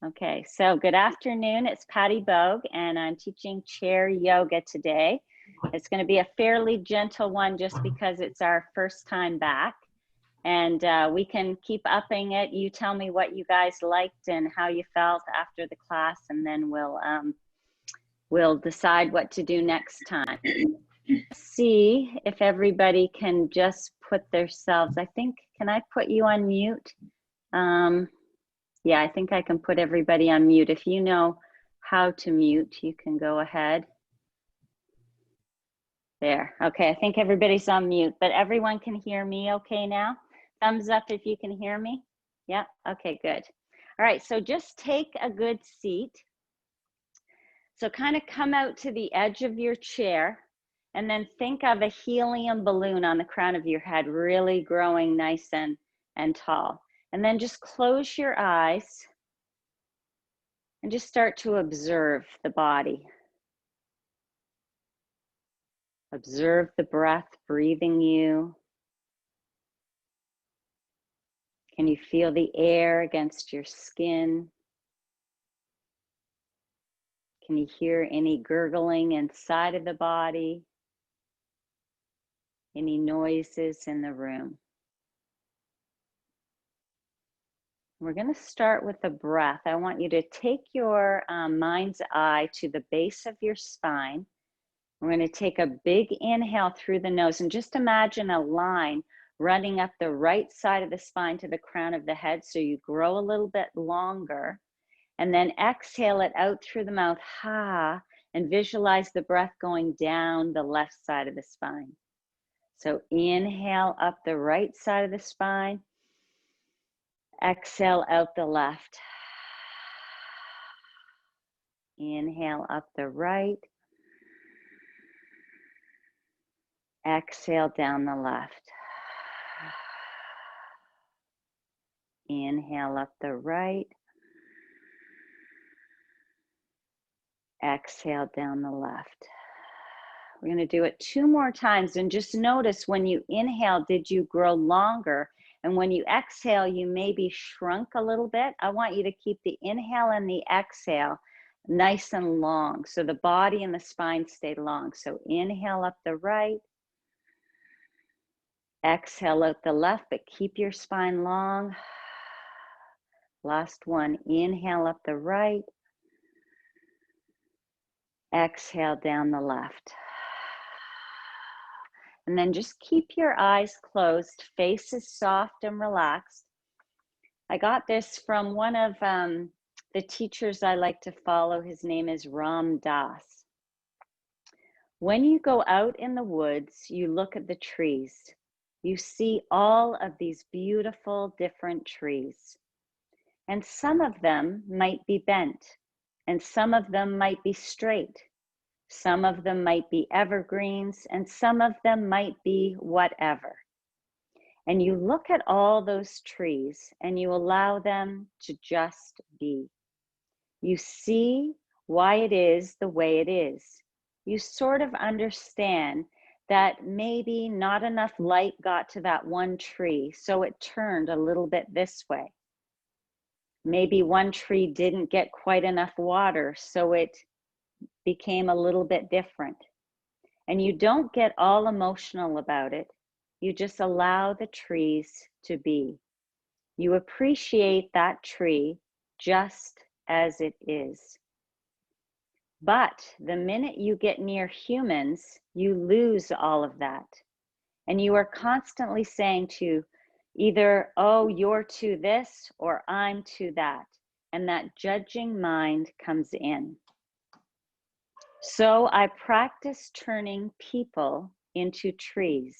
Okay, so good afternoon. It's Patty Bogue, and I'm teaching chair yoga today. It's going to be a fairly gentle one just because it's our first time back. And we can keep upping it. You tell me what you guys liked and how you felt after the class, and then we'll decide what to do next time. See if everybody can just put themselves, I think, can I put you on mute? Yeah, I think I can put everybody on mute. If you know how to mute, you can go ahead. There. Okay, I think everybody's on mute, but everyone can hear me okay now? Thumbs up if you can hear me. Yeah, okay, good. All right, so just take a good seat. So kind of come out to the edge of your chair and then think of a helium balloon on the crown of your head, really growing nice and tall. And then just close your eyes and just start to observe the body. Observe the breath breathing you. Can you feel the air against your skin? Can you hear any gurgling inside of the body? Any noises in the room? We're going to start with the breath. I want you to take your mind's eye to the base of your spine. We're going to take a big inhale through the nose and just imagine a line running up the right side of the spine to the crown of the head so you grow a little bit longer. And then exhale it out through the mouth, ha, and visualize the breath going down the left side of the spine. So inhale up the right side of the spine. Exhale out the left. Inhale up the right. Exhale down the left. Inhale up the right. Exhale down the left. We're going to do it 2 more times, and just notice when you inhale, did you grow longer? And when you exhale, you maybe shrunk a little bit. I want you to keep the inhale and the exhale nice and long, so the body and the spine stay long. So inhale up the right. Exhale out the left, but keep your spine long. Last one, inhale up the right. Exhale down the left. And then just keep your eyes closed, faces soft and relaxed. I got this from one of the teachers I like to follow. His name is Ram Dass. When you go out in the woods, you look at the trees. You see all of these beautiful different trees. And some of them might be bent, and some of them might be straight. Some of them might be evergreens, and some of them might be whatever. And you look at all those trees and you allow them to just be. You see why it is the way it is. You sort of understand that maybe not enough light got to that one tree, so it turned a little bit this way. Maybe one tree didn't get quite enough water, so it became a little bit different. And you don't get all emotional about it. You just allow the trees to be. You appreciate that tree just as it is. But the minute you get near humans, you lose all of that. And you are constantly saying to either, oh, you're to this, or I'm to that. And that judging mind comes in. So I practice turning people into trees,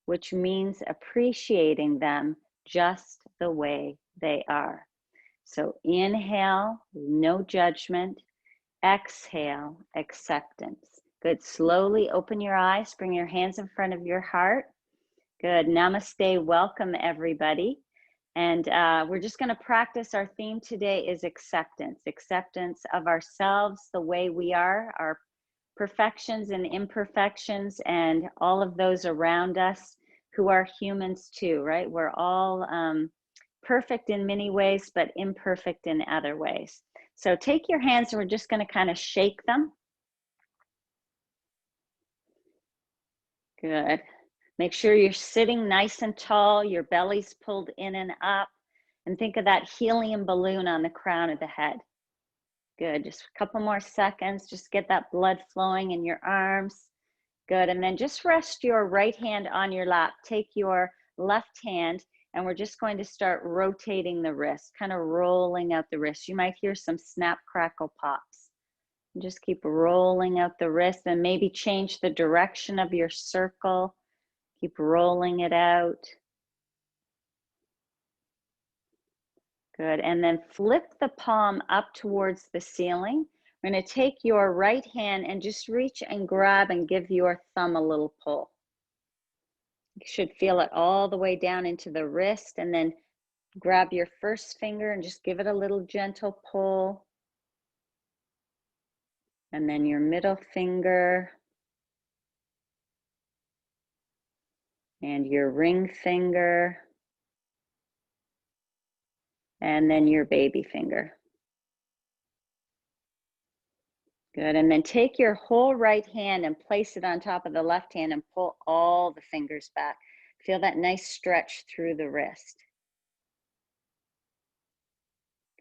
which means appreciating them just the way they are. So inhale, no judgment. Exhale, acceptance. Good. Slowly open your eyes, bring your hands in front of your heart. Good. Namaste. Welcome, everybody. And we're just going to practice. Our theme today is acceptance. Acceptance of ourselves, the way we are, our perfections and imperfections, and all of those around us who are humans too, right? We're all perfect in many ways, but imperfect in other ways. So take your hands and we're just going to kind of shake them. Good. Make sure you're sitting nice and tall, your belly's pulled in and up, and think of that helium balloon on the crown of the head. Good, just a couple more seconds, just get that blood flowing in your arms. Good, and then just rest your right hand on your lap. Take your left hand, and we're just going to start rotating the wrist, kind of rolling out the wrist. You might hear some snap, crackle, pops. And just keep rolling out the wrist, and maybe change the direction of your circle. Keep rolling it out. Good, and then flip the palm up towards the ceiling. We're going to take your right hand and just reach and grab and give your thumb a little pull. You should feel it all the way down into the wrist, and then grab your first finger and just give it a little gentle pull. And then your middle finger and your ring finger, and then your baby finger. Good, and then take your whole right hand and place it on top of the left hand and pull all the fingers back. Feel that nice stretch through the wrist.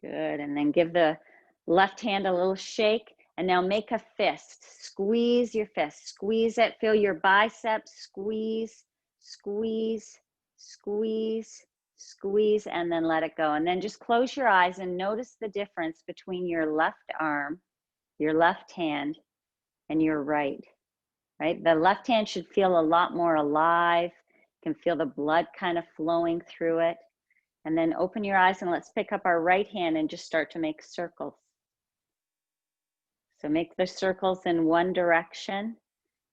Good, and then give the left hand a little shake, and now make a fist. Squeeze your fist, squeeze it, feel your biceps, squeeze, squeeze, squeeze, squeeze, and then let it go. And then just close your eyes and notice the difference between your left arm, your left hand, and your right. The left hand should feel a lot more alive. You can feel the blood kind of flowing through it. And then open your eyes and let's pick up our right hand and just start to make circles. So make the circles in one direction,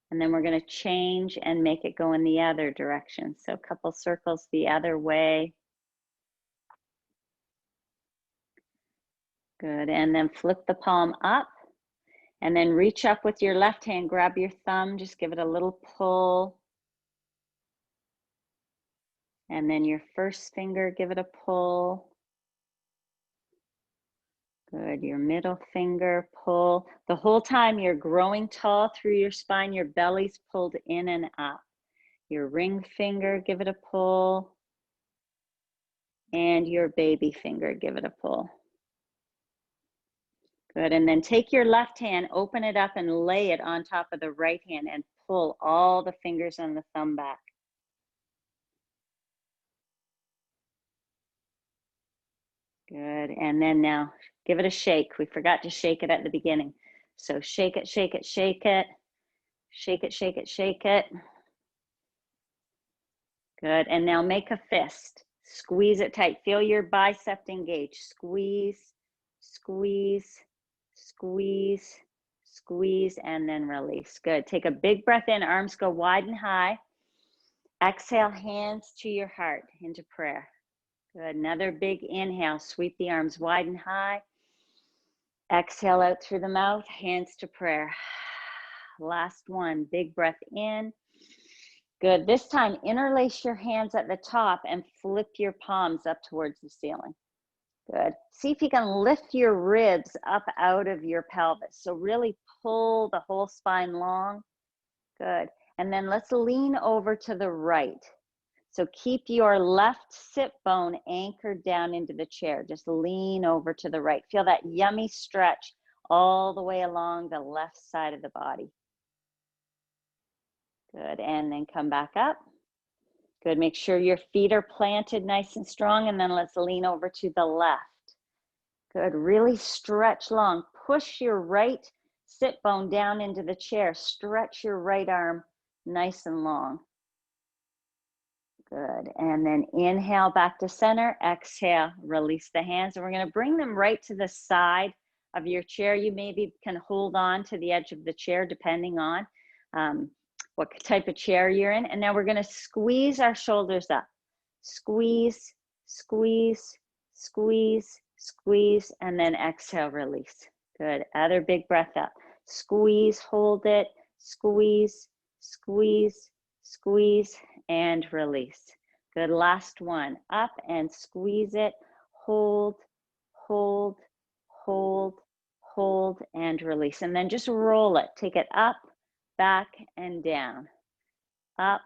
and then we're going to change and make it go in the other direction. So a couple circles the other way. Good, and then flip the palm up, and then reach up with your left hand, grab your thumb, just give it a little pull. And then your first finger, give it a pull. Good, your middle finger, pull. The whole time you're growing tall through your spine, your belly's pulled in and up. Your ring finger, give it a pull. And your baby finger, give it a pull. Good, and then take your left hand, open it up and lay it on top of the right hand and pull all the fingers and the thumb back. Good, and then now give it a shake. We forgot to shake it at the beginning. So shake it, shake it, shake it. Shake it, shake it, shake it. Good, and now make a fist. Squeeze it tight. Feel your bicep engage. Squeeze, squeeze, squeeze, squeeze, and then release. Good, take a big breath in. Arms go wide and high. Exhale, hands to your heart into prayer. Good, another big inhale. Sweep the arms wide and high. Exhale out through the mouth, hands to prayer. Last one, big breath in. Good, this time interlace your hands at the top and flip your palms up towards the ceiling. Good, see if you can lift your ribs up out of your pelvis. So really pull the whole spine long. Good, and then let's lean over to the right. So keep your left sit bone anchored down into the chair. Just lean over to the right. Feel that yummy stretch all the way along the left side of the body. Good, and then come back up. Good, make sure your feet are planted nice and strong, and then let's lean over to the left. Good, really stretch long. Push your right sit bone down into the chair. Stretch your right arm nice and long. Good, and then inhale back to center, exhale, release the hands, and we're going to bring them right to the side of your chair. You maybe can hold on to the edge of the chair depending on what type of chair you're in. And now we're going to squeeze our shoulders up. Squeeze, squeeze, squeeze, squeeze, and then exhale, release. Good, other big breath up. Squeeze, hold it, squeeze, squeeze, squeeze, and release. Good, last one. Up and squeeze it. Hold, hold, hold, hold, and release. And then just roll it. Take it up, back, and down. Up,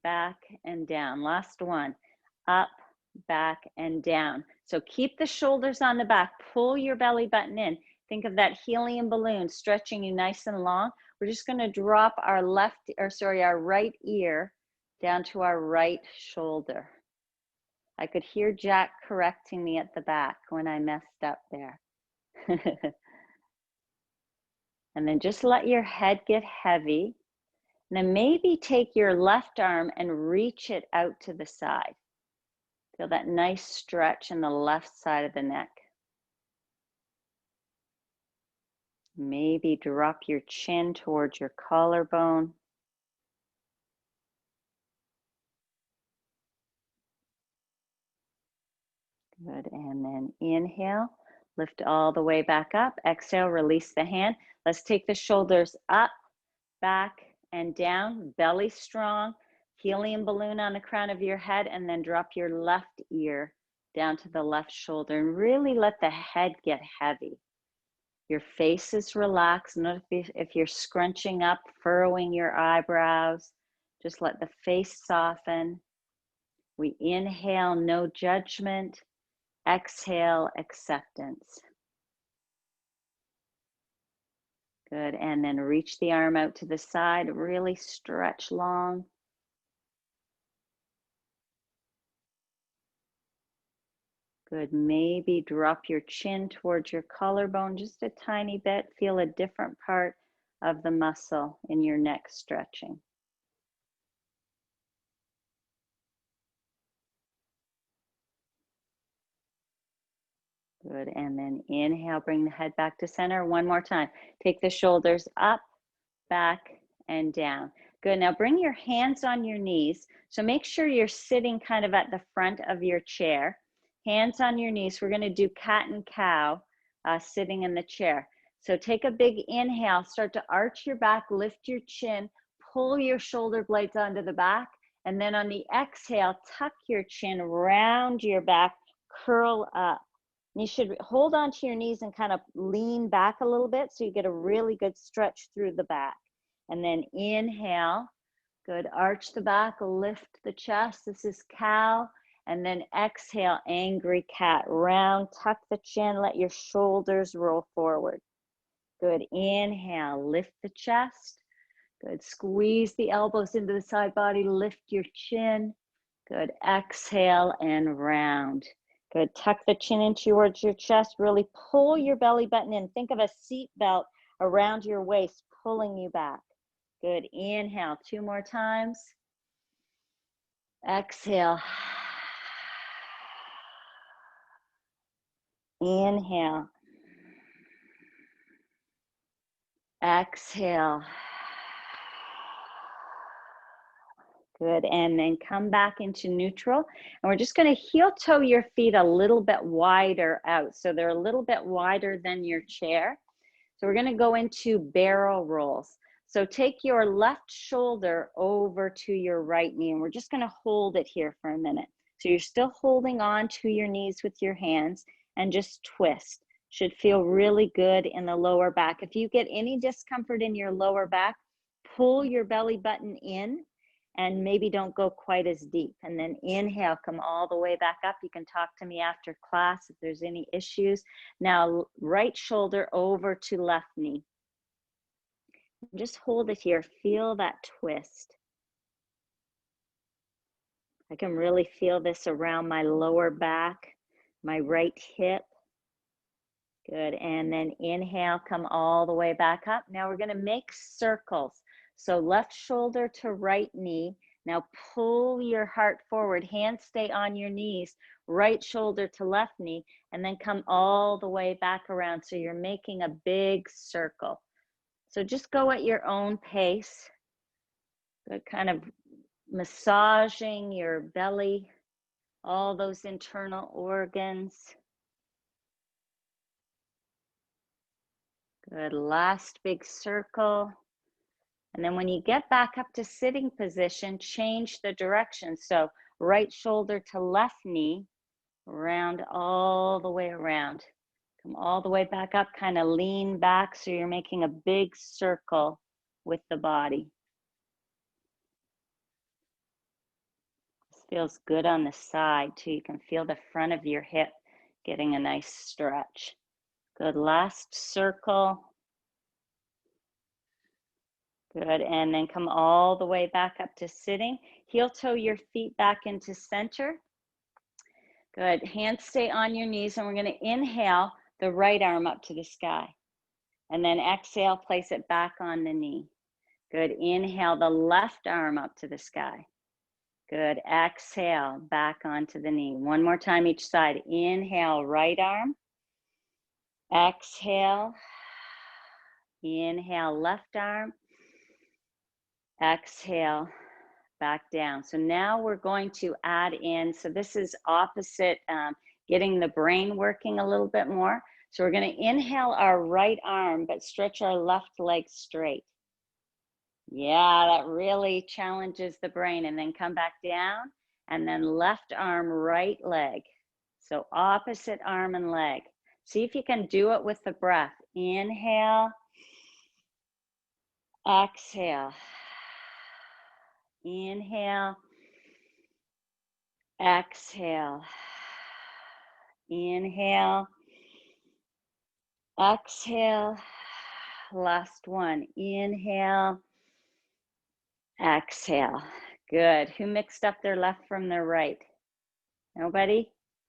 back, and down. Last one. Up, back, and down. So keep the shoulders on the back. Pull your belly button in. Think of that helium balloon stretching you nice and long. We're just going to drop our our right ear down to our right shoulder. I could hear Jack correcting me at the back when I messed up there. And then just let your head get heavy. And then maybe take your left arm and reach it out to the side. Feel that nice stretch in the left side of the neck. Maybe drop your chin towards your collarbone. Good, and then inhale, lift all the way back up. Exhale, release the hand. Let's take the shoulders up, back, and down. Belly strong, helium balloon on the crown of your head, and then drop your left ear down to the left shoulder and really let the head get heavy. Your face is relaxed. Notice if you're scrunching up, furrowing your eyebrows, just let the face soften. We inhale, no judgment. Exhale, acceptance. Good, and then reach the arm out to the side, really stretch long. Good, maybe drop your chin towards your collarbone just a tiny bit. Feel a different part of the muscle in your neck stretching. Good, and then inhale, bring the head back to center. One more time. Take the shoulders up, back, and down. Good, now bring your hands on your knees. So make sure you're sitting kind of at the front of your chair. Hands on your knees. We're gonna do cat and cow, sitting in the chair. So take a big inhale, start to arch your back, lift your chin, pull your shoulder blades onto the back, and then on the exhale, tuck your chin round your back, curl up. You should hold onto your knees and kind of lean back a little bit so you get a really good stretch through the back. And then inhale, good, arch the back, lift the chest. This is cow. And then exhale, angry cat. Round, tuck the chin, let your shoulders roll forward. Good, inhale, lift the chest. Good, squeeze the elbows into the side body, lift your chin. Good, exhale and round. Good, tuck the chin in towards your chest, really pull your belly button in. Think of a seat belt around your waist, pulling you back. Good, inhale, 2 more times. Exhale. Inhale. Exhale. Good, and then come back into neutral. And we're just gonna heel toe your feet a little bit wider out. So they're a little bit wider than your chair. So we're gonna go into barrel rolls. So take your left shoulder over to your right knee, and we're just gonna hold it here for a minute. So you're still holding on to your knees with your hands and just twist. Should feel really good in the lower back. If you get any discomfort in your lower back, pull your belly button in and maybe don't go quite as deep. And then inhale, come all the way back up. You can talk to me after class if there's any issues. Now, right shoulder over to left knee. Just hold it here, feel that twist. I can really feel this around my lower back, my right hip. Good, and then inhale, come all the way back up. Now we're gonna make circles. So left shoulder to right knee. Now pull your heart forward, hands stay on your knees, right shoulder to left knee, and then come all the way back around. So you're making a big circle. So just go at your own pace. Good, kind of massaging your belly, all those internal organs. Good, last big circle. And then when you get back up to sitting position, change the direction. So right shoulder to left knee, round all the way around. Come all the way back up, kind of lean back so you're making a big circle with the body. This feels good on the side too. You can feel the front of your hip getting a nice stretch. Good, last circle. Good, and then come all the way back up to sitting. Heel toe your feet back into center. Good, hands stay on your knees, and we're gonna inhale the right arm up to the sky. And then exhale, place it back on the knee. Good, inhale the left arm up to the sky. Good, exhale, back onto the knee. One more time each side. Inhale, right arm. Exhale. Inhale, left arm. Exhale, back down. So now we're going to add in, so this is opposite, getting the brain working a little bit more. So we're going to inhale our right arm, but stretch our left leg straight. Yeah, that really challenges the brain. And then come back down, and then left arm, right leg. So opposite arm and leg. See if you can do it with the breath. Inhale, exhale. Inhale, exhale. Inhale, exhale. Last one. Inhale, exhale. Good. Who mixed up their left from their right? Nobody?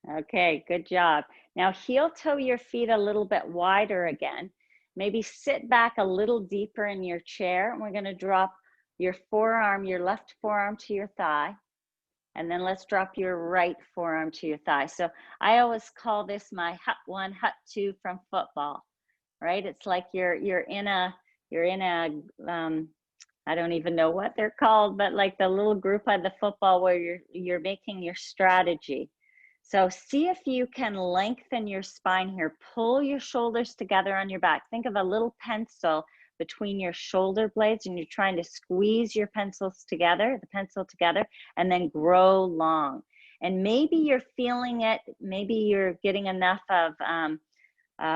Okay, good job. Now heel toe your feet a little bit wider again. Maybe sit back a little deeper in your chair. We're going to drop your forearm, your left forearm to your thigh. And then let's drop your right forearm to your thigh. So I always call this my hut one, hut two from football, right? It's like you're in a I don't even know what they're called, but like the little group of the football where you're making your strategy. So see if you can lengthen your spine here. Pull your shoulders together on your back. Think of a little pencil between your shoulder blades, and you're trying to squeeze your pencil together, and then grow long. And maybe you're feeling it. Maybe you're getting enough of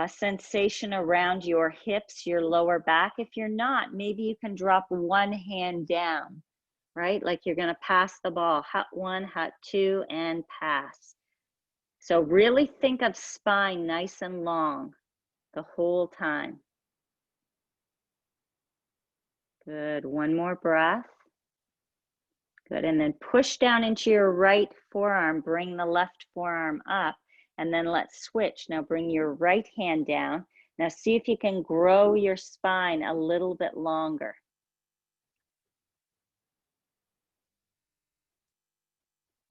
sensation around your hips, your lower back. If you're not, maybe you can drop one hand down, right? Like you're going to pass the ball. Hut one, hut two, and pass. So really think of spine nice and long the whole time. Good. One more breath. Good. And then push down into your right forearm. Bring the left forearm up. And then let's switch. Now bring your right hand down. Now see if you can grow your spine a little bit longer.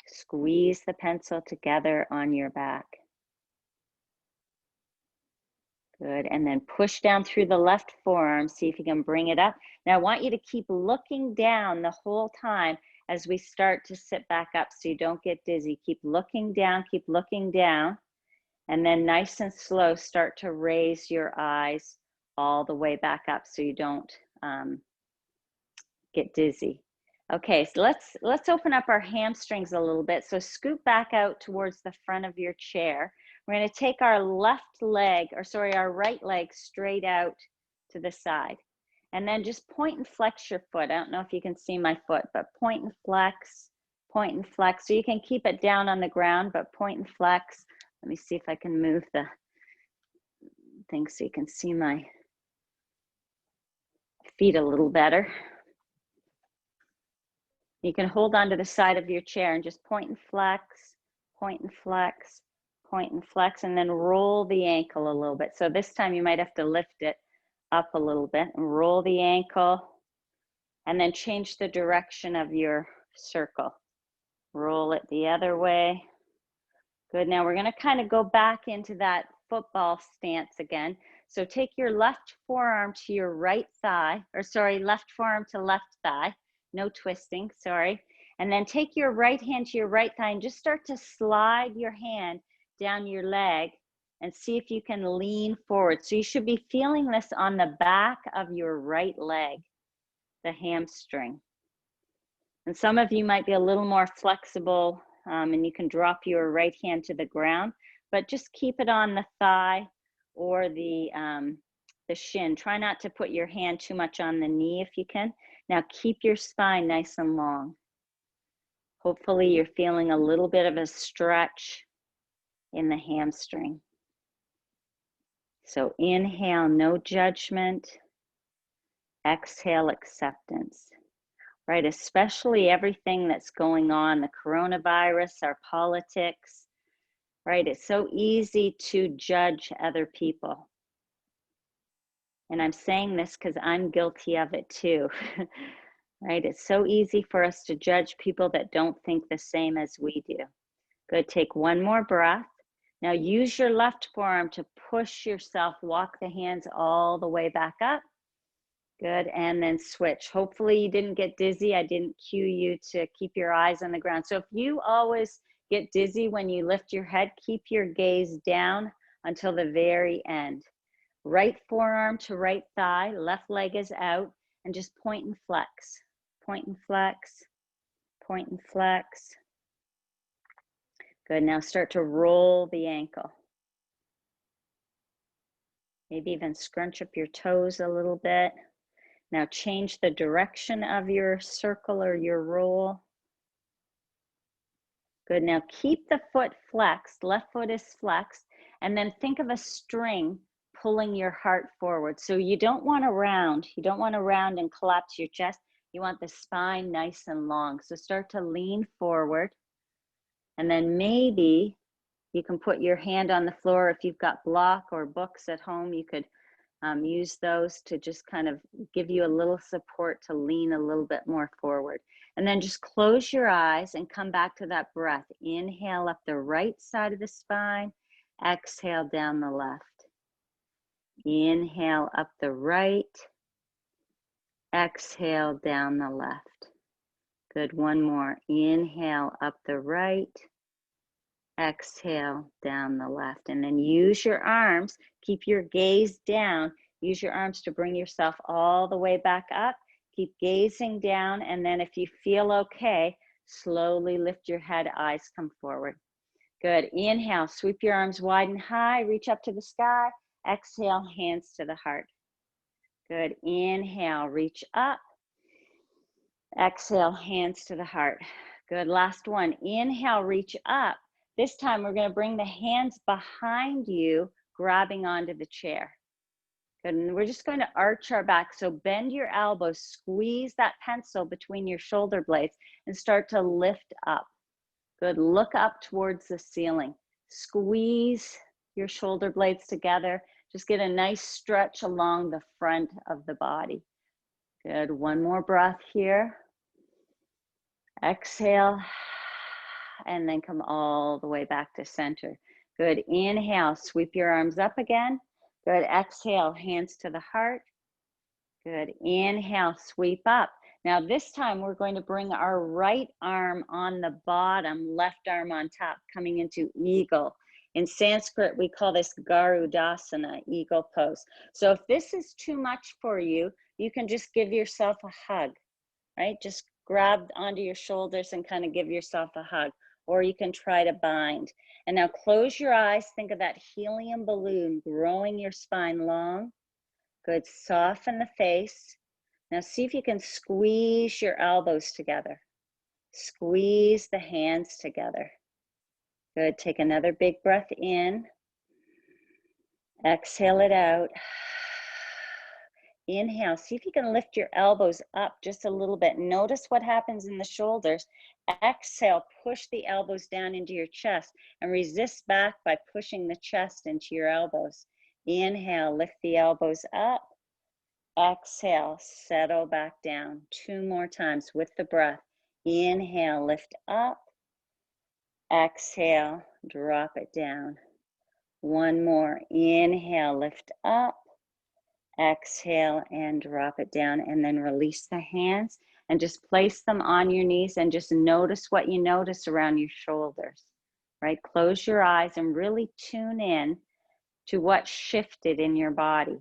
Squeeze the pencil together on your back. Good, and then push down through the left forearm, see if you can bring it up. Now I want you to keep looking down the whole time as we start to sit back up so you don't get dizzy. Keep looking down, and then nice and slow, start to raise your eyes all the way back up so you don't get dizzy. Okay, so let's open up our hamstrings a little bit. So scoot back out towards the front of your chair. We're going to take our our right leg straight out to the side. And then just point and flex your foot. I don't know if you can see my foot, but point and flex, point and flex. So you can keep it down on the ground, but point and flex. Let me see if I can move the thing so you can see my feet a little better. You can hold on to the side of your chair and just point and flex, point and flex, point and flex, and then roll the ankle a little bit. So this time you might have to lift it up a little bit and roll the ankle, and then change the direction of your circle. Roll it the other way. Good, now we're gonna kind of go back into that football stance again. So take your left forearm to your right thigh, left forearm to left thigh. No twisting, sorry. And then take your right hand to your right thigh and just start to slide your hand down your leg and see if you can lean forward. So you should be feeling this on the back of your right leg, the hamstring. And some of you might be a little more flexible, and you can drop your right hand to the ground, but just keep it on the thigh or the shin. Try not to put your hand too much on the knee if you can. Now keep your spine nice and long. Hopefully you're feeling a little bit of a stretch in the hamstring. So inhale, no judgment. Exhale, acceptance. Right, especially everything that's going on, the coronavirus, our politics, right? It's so easy to judge other people. And I'm saying this because I'm guilty of it too, right? It's so easy for us to judge people that don't think the same as we do. Good, take one more breath. Now use your left forearm to push yourself, walk the hands all the way back up. Good, and then switch. Hopefully you didn't get dizzy. I didn't cue you to keep your eyes on the ground. So if you always get dizzy when you lift your head, keep your gaze down until the very end. Right forearm to right thigh, left leg is out, and just point and flex. Point and flex, point and flex. Good, now start to roll the ankle. Maybe even scrunch up your toes a little bit. Now change the direction of your circle or your roll. Good, now keep the foot flexed, left foot is flexed, and then think of a string pulling your heart forward. So you don't want to round, and collapse your chest. You want the spine nice and long. So start to lean forward, and then maybe you can put your hand on the floor. If you've got block or books at home, you could use those to just kind of give you a little support to lean a little bit more forward. And then just close your eyes and come back to that breath. Inhale up the right side of the spine. Exhale down the left. Inhale up the right. Exhale down the left. Good, one more. Inhale up the right. Exhale down the left, and then use your arms, keep your gaze down, use your arms to bring yourself all the way back up, keep gazing down, and then if you feel okay, slowly lift your head, eyes come forward. Good, inhale, sweep your arms wide and high, reach up to the sky, exhale, hands to the heart. Good, inhale, reach up, exhale, hands to the heart. Good, last one, inhale, reach up. This time we're going to bring the hands behind you, grabbing onto the chair. Good, and we're just going to arch our back. So bend your elbows, squeeze that pencil between your shoulder blades and start to lift up. Good, look up towards the ceiling. Squeeze your shoulder blades together. Just get a nice stretch along the front of the body. Good, one more breath here. Exhale. And then come all the way back to center. Good, inhale, sweep your arms up again. Good, exhale, hands to the heart. Good, inhale, sweep up. Now this time we're going to bring our right arm on the bottom, left arm on top, coming into eagle. In Sanskrit, we call this Garudasana, eagle pose. So if this is too much for you, you can just give yourself a hug, right? Just grab onto your shoulders and kind of give yourself a hug. Or you can try to bind. And now close your eyes, think of that helium balloon growing your spine long. Good, soften the face. Now see if you can squeeze your elbows together. Squeeze the hands together. Good, take another big breath in. Exhale it out. Inhale, see if you can lift your elbows up just a little bit. Notice what happens in the shoulders. Exhale, push the elbows down into your chest and resist back by pushing the chest into your elbows. Inhale, lift the elbows up. Exhale, settle back down. Two more times with the breath. Inhale, lift up. Exhale, drop it down. One more. Inhale, lift up. Exhale and drop it down, and then release the hands and just place them on your knees and just notice what you notice around your shoulders, right? Close your eyes and really tune in to what shifted in your body,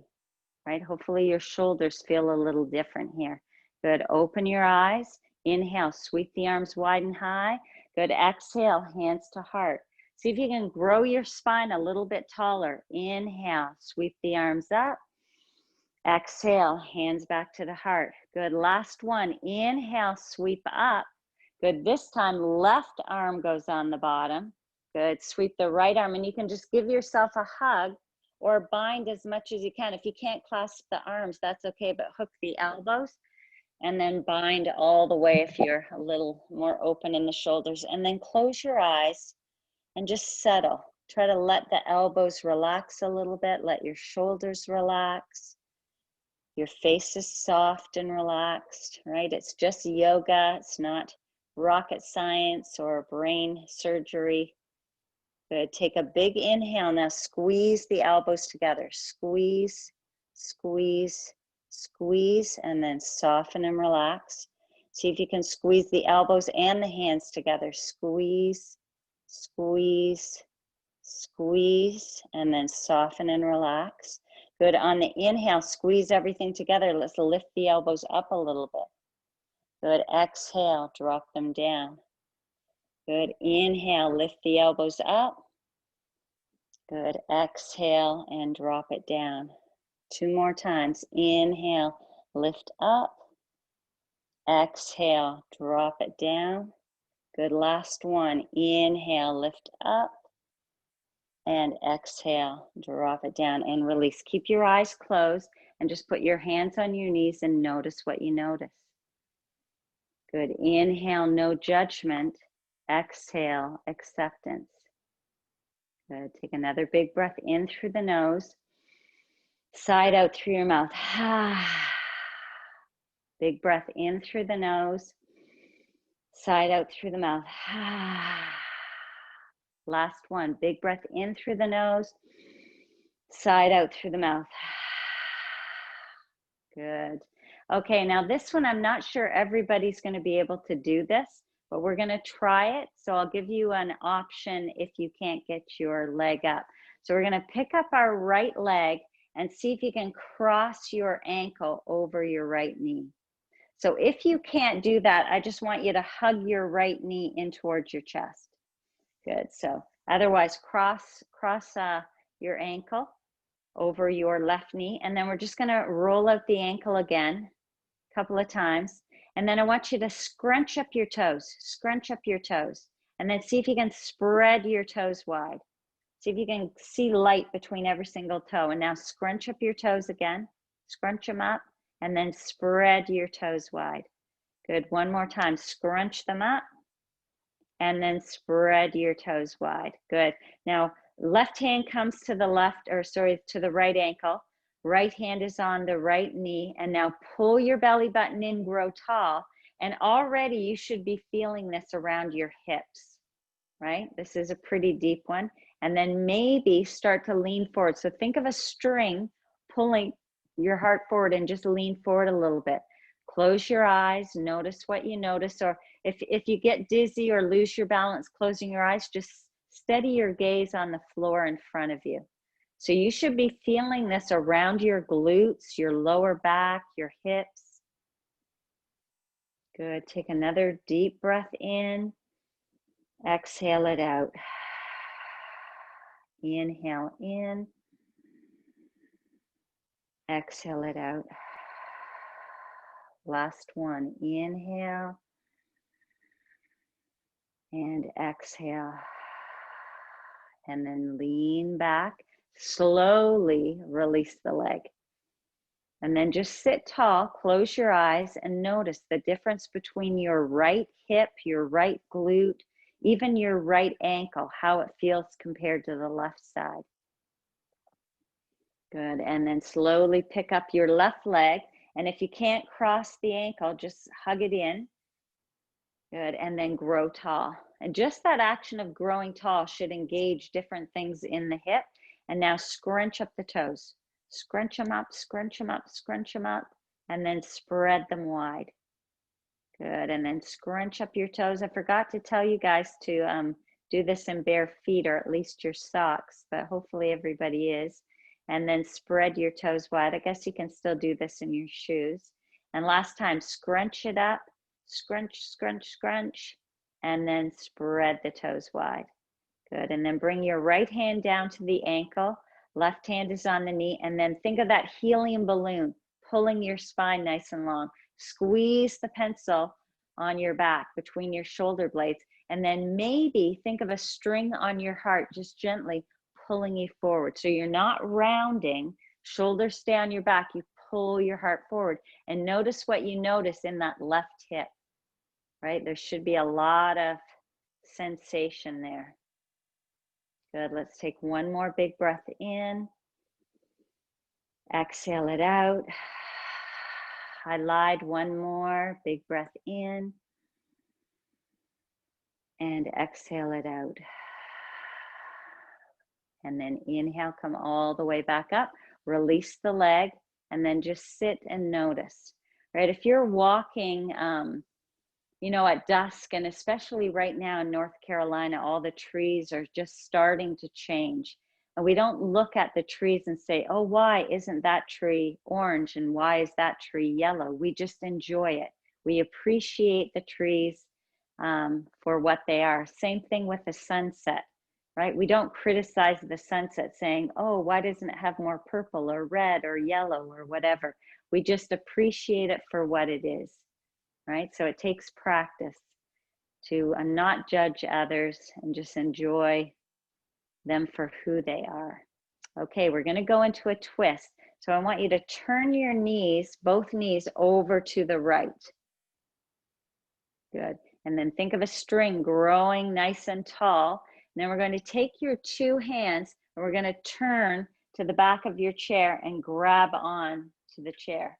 right? Hopefully your shoulders feel a little different here. Good, open your eyes. Inhale, sweep the arms wide and high. Good. Exhale, hands to heart. See if you can grow your spine a little bit taller. Inhale, sweep the arms up. Exhale, hands back to the heart. Good. Last one. Inhale, sweep up. Good. This time, left arm goes on the bottom. Good. Sweep the right arm, and you can just give yourself a hug or bind as much as you can. If you can't clasp the arms, that's okay, but hook the elbows and then bind all the way if you're a little more open in the shoulders. And then close your eyes and just settle. Try to let the elbows relax a little bit. Let your shoulders relax. Your face is soft and relaxed, right? It's just yoga. It's not rocket science or brain surgery. Good. Take a big inhale. Now squeeze the elbows together. Squeeze, squeeze, squeeze, and then soften and relax. See if you can squeeze the elbows and the hands together. Squeeze, squeeze, squeeze, and then soften and relax. Good. On the inhale, squeeze everything together. Let's lift the elbows up a little bit. Good. Exhale, drop them down. Good. Inhale, lift the elbows up. Good. Exhale and drop it down. 2 more times. Inhale, lift up. Exhale, drop it down. Good. Last one. Inhale, lift up. And exhale, drop it down and release. Keep your eyes closed and just put your hands on your knees and notice what you notice. Good. Inhale, no judgment. Exhale, acceptance. Good. Take another big breath in through the nose. Side out through your mouth. Big breath in through the nose. Side out through the mouth. Last one. Big breath in through the nose. Side out through the mouth. Good. Okay, now this one, I'm not sure everybody's going to be able to do this, but we're going to try it. So I'll give you an option if you can't get your leg up. So we're going to pick up our right leg and see if you can cross your ankle over your right knee. So if you can't do that, I just want you to hug your right knee in towards your chest. Good. So otherwise, cross your ankle over your left knee, and then we're just going to roll out the ankle again a couple of times, and then I want you to scrunch up your toes, and then see if you can spread your toes wide. See if you can see light between every single toe, and now scrunch up your toes again, scrunch them up, and then spread your toes wide. Good. One more time. Scrunch them up and then spread your toes wide. Good. Now left hand comes to the left, or sorry, to the right ankle. Right hand is on the right knee, and now pull your belly button in, grow tall, and already you should be feeling this around your hips, right? This is a pretty deep one. And then maybe start to lean forward. So think of a string pulling your heart forward, and just lean forward a little bit. Close your eyes, notice what you notice, or if you get dizzy or lose your balance closing your eyes, just steady your gaze on the floor in front of you. So you should be feeling this around your glutes, your lower back, your hips. Good. Take another deep breath in. Exhale it out. Inhale in. Exhale it out. Last one. Inhale. And exhale. And then lean back. Slowly release the leg. And then just sit tall, close your eyes, and notice the difference between your right hip, your right glute, even your right ankle, how it feels compared to the left side. Good. And then slowly pick up your left leg. And if you can't cross the ankle, just hug it in. Good. And then grow tall. And just that action of growing tall should engage different things in the hip. And now scrunch up the toes. Scrunch them up, scrunch them up, scrunch them up, and then spread them wide. Good. And then scrunch up your toes. I forgot to tell you guys to do this in bare feet, or at least your socks, but hopefully everybody is. And then spread your toes wide. I guess you can still do this in your shoes. And last time, scrunch it up, scrunch, scrunch, scrunch, and then spread the toes wide. Good, and then bring your right hand down to the ankle, left hand is on the knee, and then think of that helium balloon, pulling your spine nice and long. Squeeze the pencil on your back between your shoulder blades, and then maybe think of a string on your heart, just gently pulling you forward. So you're not rounding, shoulders stay on your back, you pull your heart forward, and notice what you notice in that left hip, right? There should be a lot of sensation there. Good, let's take one more big breath in. Exhale it out. I lied, one more big breath in. And exhale it out. And then inhale, come all the way back up. Release the leg, and then just sit and notice, right? If you're walking, you know, at dusk, and especially right now in North Carolina, all the trees are just starting to change. And we don't look at the trees and say, oh, why isn't that tree orange? And why is that tree yellow? We just enjoy it. We appreciate the trees for what they are. Same thing with the sunset, right? We don't criticize the sunset saying, oh, why doesn't it have more purple or red or yellow or whatever? We just appreciate it for what it is. Right? So it takes practice to not judge others and just enjoy them for who they are. Okay, we're going to go into a twist. So I want you to turn your knees, both knees, over to the right. Good. And then think of a string growing nice and tall. And then we're going to take your two hands and we're going to turn to the back of your chair and grab on to the chair.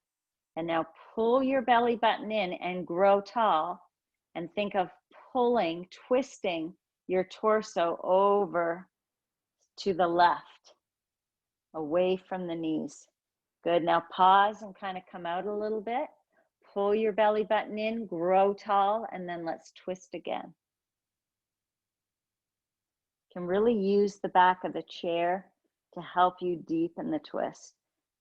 And now pull your belly button in and grow tall, and think of pulling, twisting your torso over to the left, away from the knees. Good, now pause and kind of come out a little bit. Pull your belly button in, grow tall, and then let's twist again. You can really use the back of the chair to help you deepen the twist.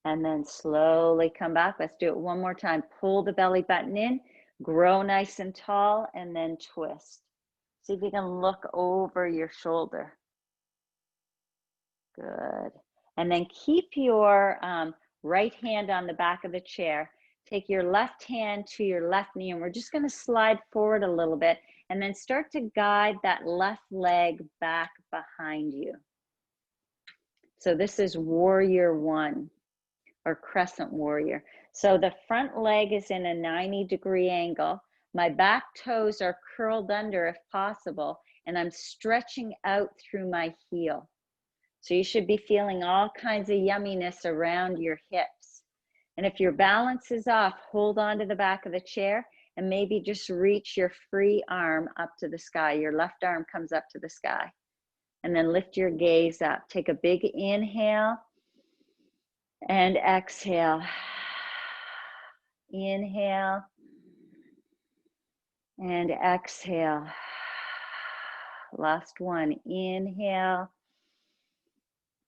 And then slowly come back. Let's do it one more time. Pull the belly button in, grow nice and tall, and then twist. See if you can look over your shoulder. Good. And then keep your right hand on the back of the chair. Take your left hand to your left knee, and we're just going to slide forward a little bit, and then start to guide that left leg back behind you. So this is warrior one, or crescent warrior. So the front leg is in a 90-degree angle. My back toes are curled under if possible, and I'm stretching out through my heel. So you should be feeling all kinds of yumminess around your hips. And if your balance is off, hold on to the back of the chair and maybe just reach your free arm up to the sky. Your left arm comes up to the sky. And then lift your gaze up. Take a big inhale. And exhale. Inhale. And exhale. Last one. Inhale.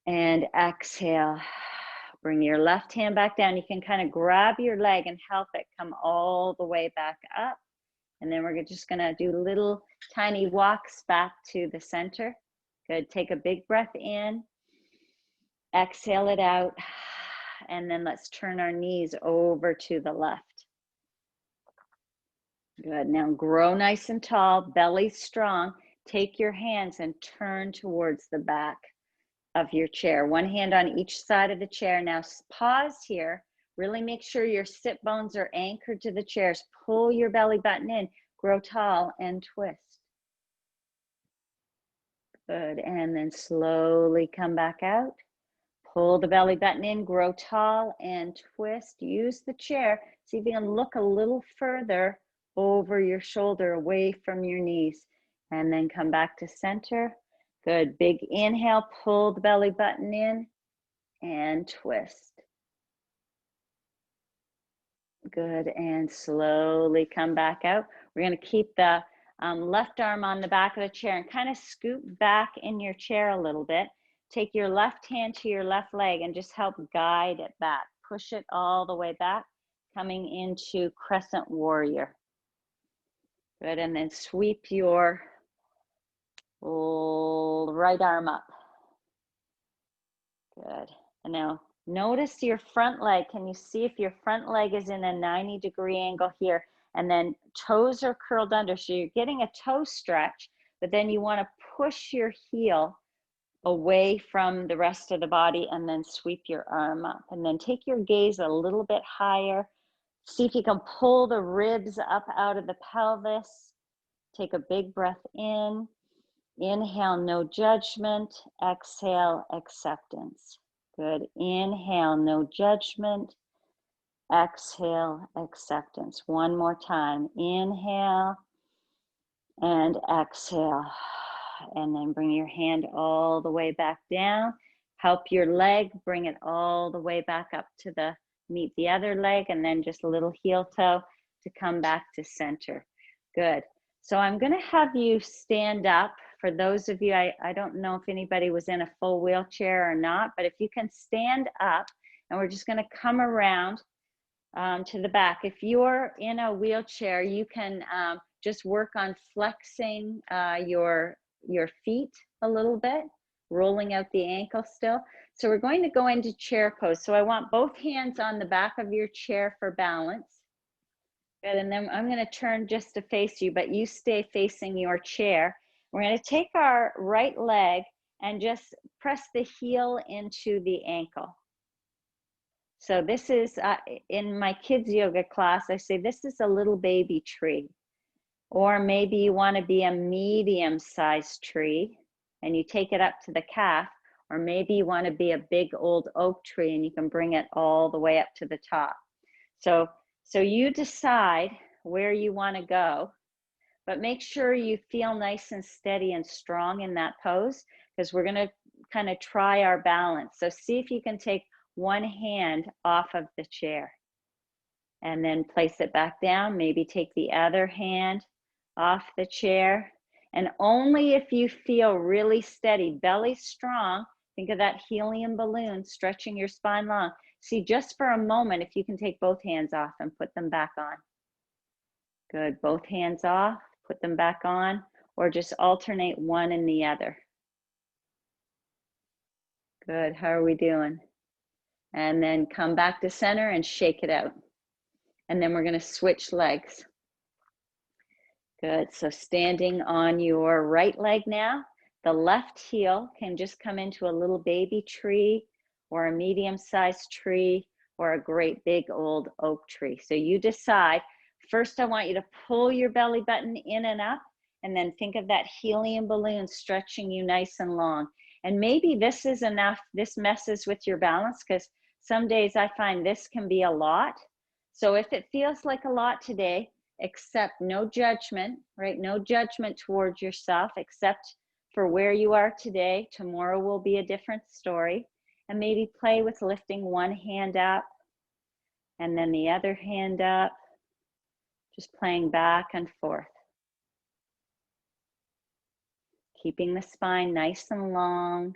And exhale. Bring your left hand back down. You can kind of grab your leg and help it come all the way back up. And then we're just going to do little tiny walks back to the center. Good. Take a big breath in. Exhale it out. And then let's turn our knees over to the left. Good. Now grow nice and tall, belly strong. Take your hands and turn towards the back of your chair. One hand on each side of the chair. Now pause here. Really make sure your sit bones are anchored to the chairs. Pull your belly button in, grow tall, and twist. Good. And then slowly come back out. Pull the belly button in, grow tall, and twist. Use the chair. See if you can look a little further over your shoulder, away from your knees. And then come back to center. Good. Big inhale, pull the belly button in, and twist. Good. And slowly come back out. We're going to keep the left arm on the back of the chair and kind of scoot back in your chair a little bit. Take your left hand to your left leg and just help guide it back. Push it all the way back, coming into crescent warrior. Good, and then sweep your right arm up. Good, and now notice your front leg. Can you see if your front leg is in a 90-degree angle here? And then toes are curled under, so you're getting a toe stretch, but then you want to push your heel away from the rest of the body and then sweep your arm up. And then take your gaze a little bit higher. See if you can pull the ribs up out of the pelvis. Take a big breath in. Inhale, no judgment. Exhale, acceptance. Good. Inhale, no judgment. Exhale, acceptance. One more time. Inhale and exhale. And then bring your hand all the way back down. Help your leg, bring it all the way back up to meet the other leg, and then just a little heel toe to come back to center. Good. So I'm going to have you stand up. For those of you, I don't know if anybody was in a full wheelchair or not, but if you can stand up, and we're just going to come around to the back. If you're in a wheelchair, you can just work on flexing your feet a little bit, rolling out the ankle still. So we're going to go into chair pose. So I want both hands on the back of your chair for balance. Good, and then I'm going to turn just to face you, but you stay facing your chair. We're going to take our right leg and just press the heel into the ankle. So this is, in my kids yoga class, I say this is a little baby tree. Or maybe you want to be a medium-sized tree and you take it up to the calf. Or maybe you want to be a big old oak tree and you can bring it all the way up to the top. So you decide where you want to go, but make sure you feel nice and steady and strong in that pose, because we're going to kind of try our balance. So see if you can take one hand off of the chair and then place it back down. Maybe take the other hand off the chair. And only if you feel really steady, belly strong, think of that helium balloon, stretching your spine long. See, just for a moment, if you can take both hands off and put them back on. Good, both hands off, put them back on, or just alternate one and the other. Good, how are we doing? And then come back to center and shake it out. And then we're gonna switch legs. Good, so standing on your right leg now, the left heel can just come into a little baby tree or a medium-sized tree or a great big old oak tree. So you decide. First, I want you to pull your belly button in and up, and then think of that helium balloon stretching you nice and long. And maybe this is enough, this messes with your balance, because some days I find this can be a lot. So if it feels like a lot today, accept, no judgment, right? No judgment towards yourself, except for where you are today. Tomorrow will be a different story. And maybe play with lifting one hand up and then the other hand up, just playing back and forth. Keeping the spine nice and long.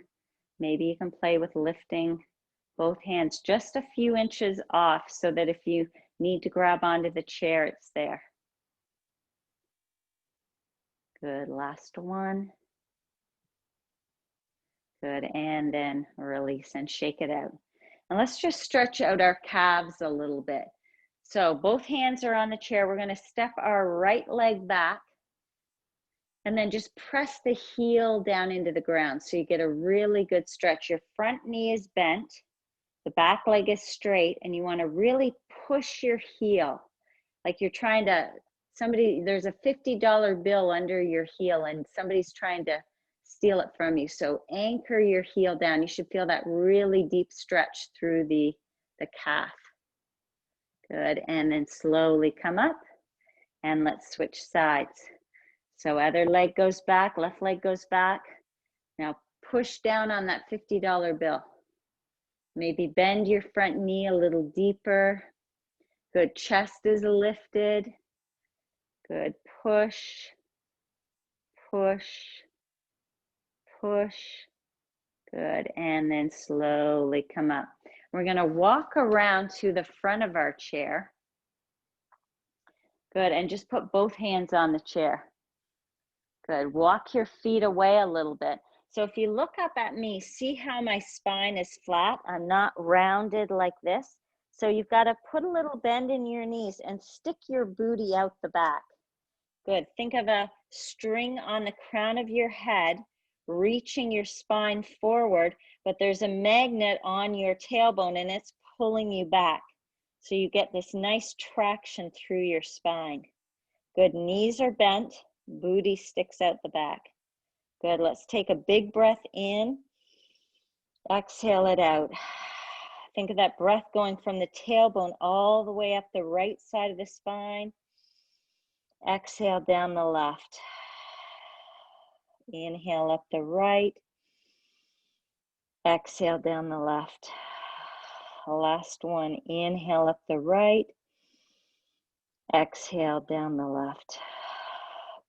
Maybe you can play with lifting both hands just a few inches off so that if you need to grab onto the chair, it's there. Good, last one. Good, and then release and shake it out. And let's just stretch out our calves a little bit. So both hands are on the chair. We're going to step our right leg back and then just press the heel down into the ground so you get a really good stretch. Your front knee is bent, the back leg is straight, and you want to really push your heel like you're trying to, there's a $50 bill under your heel and somebody's trying to steal it from you. So anchor your heel down. You should feel that really deep stretch through the calf. Good, and then slowly come up and let's switch sides. So other leg goes back, left leg goes back. Now push down on that $50 bill. Maybe bend your front knee a little deeper. Good, chest is lifted. Good, push, push, push. Good, and then slowly come up. We're gonna walk around to the front of our chair. Good, and just put both hands on the chair. Good, walk your feet away a little bit. So if you look up at me, see how my spine is flat? I'm not rounded like this. So you've got to put a little bend in your knees and stick your booty out the back. Good, think of a string on the crown of your head, reaching your spine forward, but there's a magnet on your tailbone and it's pulling you back. So you get this nice traction through your spine. Good, knees are bent, booty sticks out the back. Good, let's take a big breath in, exhale it out. Think of that breath going from the tailbone all the way up the right side of the spine. Exhale down the left. Inhale up the right. Exhale down the left. Last one, inhale up the right. Exhale down the left.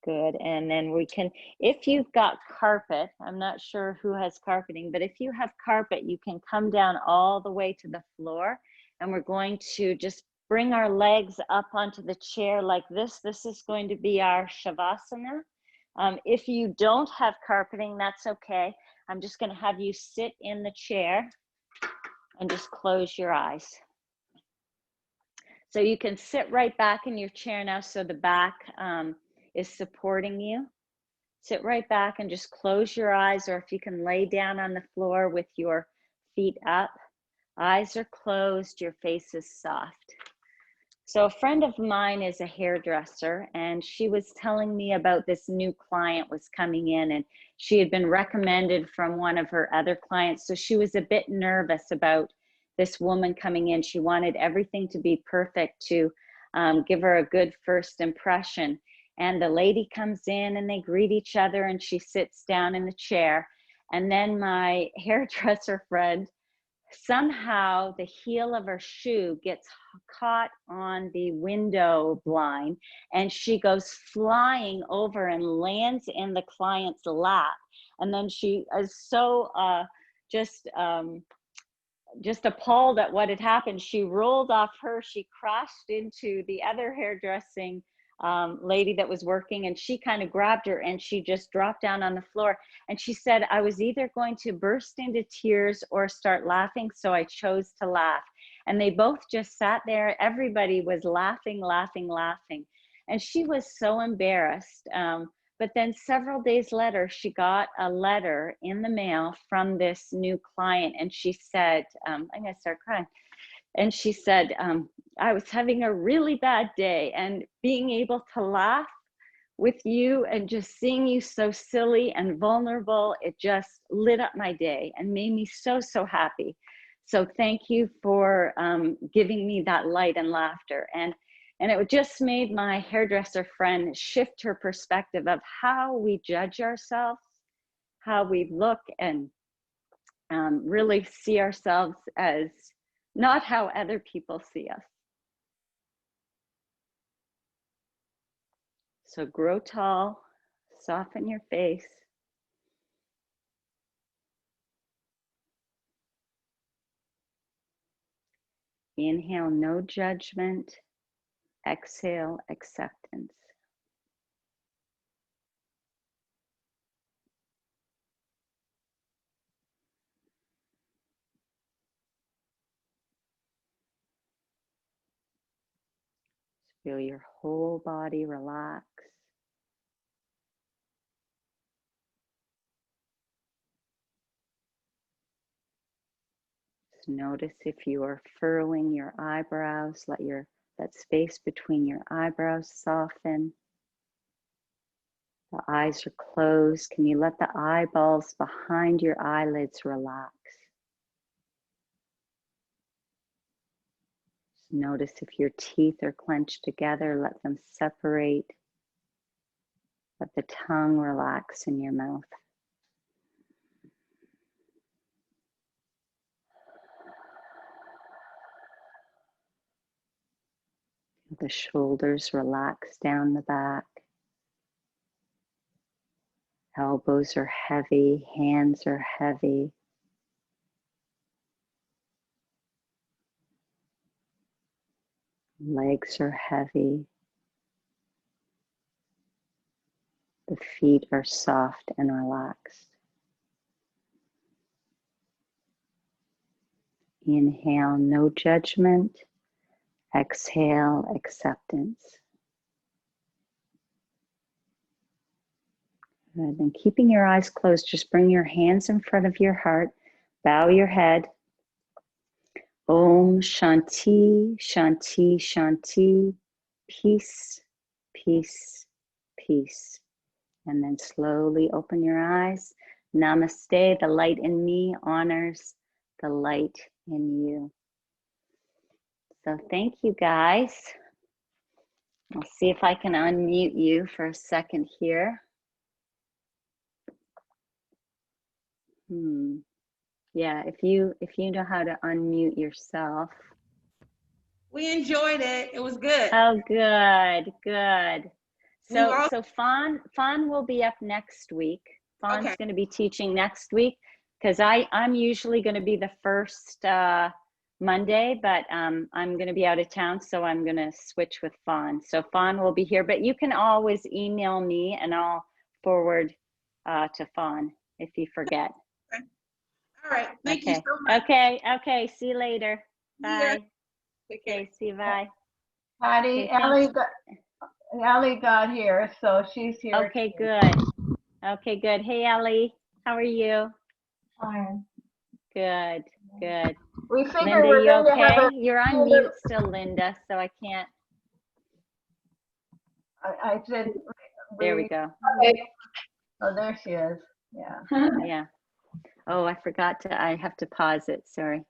Good, and then we can, if you've got carpet, I'm not sure who has carpeting, but if you have carpet, you can come down all the way to the floor, and we're going to just bring our legs up onto the chair like this. This is going to be our Shavasana. If you don't have carpeting, that's okay. I'm just going to have you sit in the chair and just close your eyes. So you can sit right back in your chair now, so the back is supporting you. Sit right back and just close your eyes, or if you can lay down on the floor with your feet up. Eyes are closed, your face is soft. So a friend of mine is a hairdresser, and she was telling me about this new client was coming in, and she had been recommended from one of her other clients. So she was a bit nervous about this woman coming in. She wanted everything to be perfect to give her a good first impression. And the lady comes in and they greet each other, and she sits down in the chair. And then my hairdresser friend, somehow the heel of her shoe gets caught on the window blind, and she goes flying over and lands in the client's lap. And then she is so just appalled at what had happened. She rolled off her, she crashed into the other hairdressing lady that was working, and she kind of grabbed her and she just dropped down on the floor. And she said, I was either going to burst into tears or start laughing, so I chose to laugh. And they both just sat there. Everybody was laughing, laughing, laughing. And she was so embarrassed. But then several days later, she got a letter in the mail from this new client, and she said, I'm gonna start crying. And she said, I was having a really bad day, and being able to laugh with you and just seeing you so silly and vulnerable, it just lit up my day and made me so, so happy. So thank you for giving me that light and laughter. And it just made my hairdresser friend shift her perspective of how we judge ourselves, how we look, and really see ourselves as not how other people see us. So grow tall, soften your face. Inhale, no judgment. Exhale, acceptance. Feel your whole body relax. Just notice if you are furrowing your eyebrows, let that space between your eyebrows soften. The eyes are closed. Can you let the eyeballs behind your eyelids relax? Just notice if your teeth are clenched together, let them separate. Let the tongue relax in your mouth. The shoulders relax down the back. Elbows are heavy, hands are heavy. Legs are heavy. The feet are soft and relaxed. Inhale, no judgment. Exhale, acceptance. Good. And keeping your eyes closed, just bring your hands in front of your heart. Bow your head. Om Shanti, Shanti, Shanti. Peace, peace, peace. And then slowly open your eyes. Namaste. The light in me honors the light in you. So thank you, guys. I'll see if I can unmute you for a second here. Yeah, if you know how to unmute yourself. We enjoyed it. It was good. Oh, good, good. So Fawn will be up next week. Fawn's going to be teaching next week because I'm usually going to be the first Monday, but I'm going to be out of town, so I'm going to switch with Fawn. So Fawn will be here, but you can always email me and I'll forward to Fawn if you forget. Okay. All right. Thank you so much. Okay. See you later. Yeah. Bye. Okay, see you. Bye. Patty, Ellie got here, so she's here. Okay, good. Okay, good. Hey, Ellie, how are you? Fine. Good, good. We figured Linda, we're you going to have okay? You're on mute still, Linda, so I can't. I said. There we go. Okay. Oh, there she is. Yeah. Yeah. Oh, I forgot to. I have to pause it. Sorry.